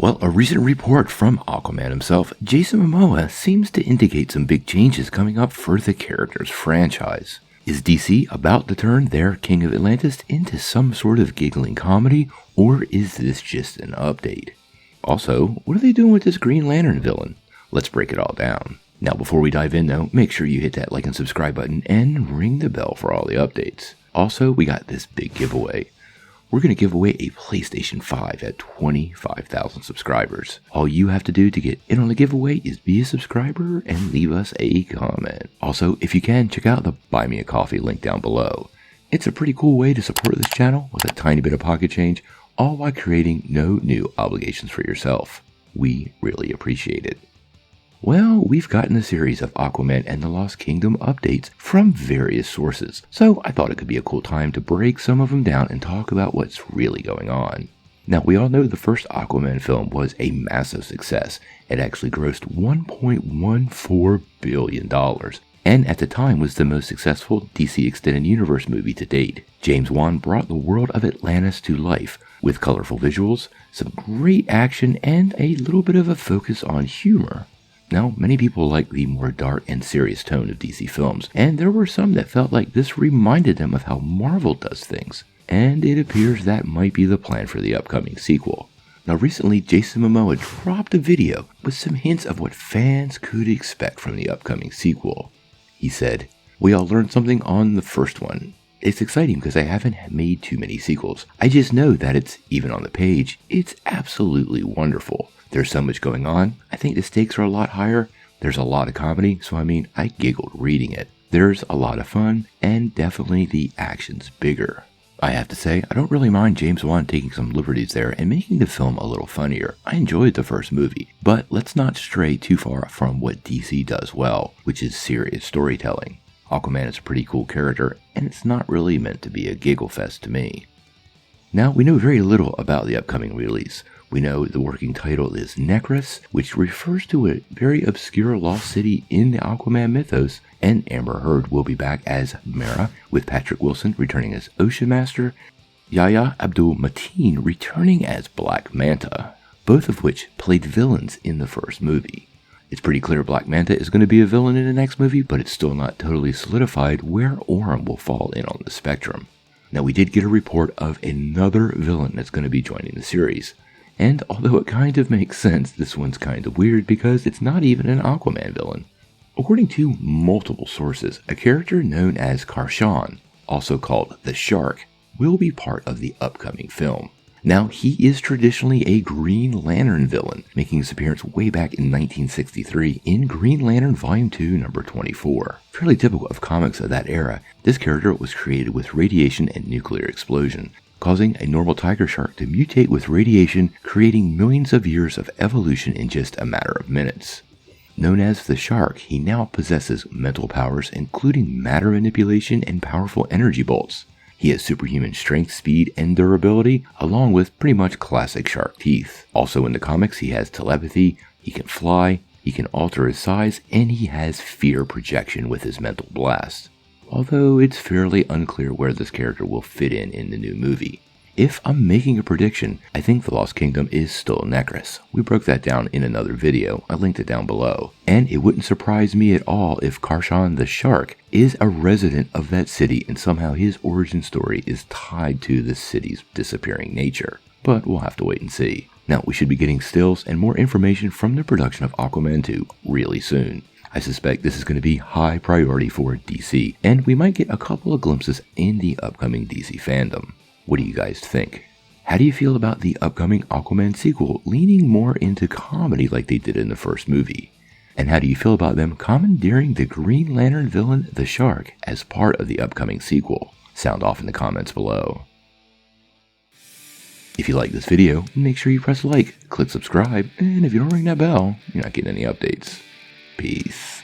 Well, a recent report from Aquaman himself, Jason Momoa, seems to indicate some big changes coming up for the character's franchise. Is DC about to turn their King of Atlantis into some sort of giggling comedy, or is this just an update? Also, what are they doing with this Green Lantern villain? Let's break it all down. Now, before we dive in though, make sure you hit that like and subscribe button and ring the bell for all the updates. Also, we got this big giveaway. We're going to give away a PlayStation 5 at 25,000 subscribers. All you have to do to get in on the giveaway is be a subscriber and leave us a comment. Also, if you can, check out the Buy Me a Coffee link down below. It's a pretty cool way to support this channel with a tiny bit of pocket change, all while creating no new obligations for yourself. We really appreciate it. Well, we've gotten a series of Aquaman and the Lost Kingdom updates from various sources, so I thought it could be a cool time to break some of them down and talk about what's really going on. Now, we all know the first Aquaman film was a massive success. It actually grossed $1.14 billion, and at the time was the most successful DC Extended Universe movie to date. James Wan brought the world of Atlantis to life, with colorful visuals, some great action, and a little bit of a focus on humor. Now, many people like the more dark and serious tone of DC films, and there were some that felt like this reminded them of how Marvel does things, and it appears that might be the plan for the upcoming sequel. Now, recently, Jason Momoa dropped a video with some hints of what fans could expect from the upcoming sequel. He said, "We all learned something on the first one. It's exciting because I haven't made too many sequels. I just know that it's, even on the page, it's absolutely wonderful. There's so much going on. I think the stakes are a lot higher. There's a lot of comedy, so I giggled reading it. There's a lot of fun, and definitely the action's bigger." I have to say, I don't really mind James Wan taking some liberties there and making the film a little funnier. I enjoyed the first movie, but let's not stray too far from what DC does well, which is serious storytelling. Aquaman is a pretty cool character, and it's not really meant to be a giggle fest to me. Now, we know very little about the upcoming release. We know the working title is Necrus, which refers to a very obscure lost city in the Aquaman mythos, and Amber Heard will be back as Mera, with Patrick Wilson returning as Ocean Master, Yahya Abdul-Mateen returning as Black Manta, both of which played villains in the first movie. It's pretty clear Black Manta is going to be a villain in the next movie, but it's still not totally solidified where Orm will fall in on the spectrum. Now, we did get a report of another villain that's going to be joining the series. And although it kind of makes sense, this one's kind of weird because it's not even an Aquaman villain. According to multiple sources, a character known as Karshan, also called the Shark, will be part of the upcoming film. Now, he is traditionally a Green Lantern villain, making his appearance way back in 1963 in Green Lantern Volume 2, number 24. Fairly typical of comics of that era, this character was created with radiation and nuclear explosion, causing a normal tiger shark to mutate with radiation, creating millions of years of evolution in just a matter of minutes. Known as the Shark, he now possesses mental powers including matter manipulation and powerful energy bolts. He has superhuman strength, speed, and durability, along with pretty much classic shark teeth. Also in the comics, he has telepathy, he can fly, he can alter his size, and he has fear projection with his mental blast. Although it's fairly unclear where this character will fit in the new movie. If I'm making a prediction, I think the Lost Kingdom is still Necrus. We broke that down in another video, I linked it down below. And it wouldn't surprise me at all if Karshan the Shark is a resident of that city and somehow his origin story is tied to the city's disappearing nature. But we'll have to wait and see. Now, we should be getting stills and more information from the production of Aquaman 2 really soon. I suspect this is going to be high priority for DC, and we might get a couple of glimpses in the upcoming DC fandom. What do you guys think? How do you feel about the upcoming Aquaman sequel leaning more into comedy like they did in the first movie? And how do you feel about them commandeering the Green Lantern villain, the Shark, as part of the upcoming sequel? Sound off in the comments below. If you like this video, make sure you press like, click subscribe, and if you don't ring that bell, you're not getting any updates. Peace.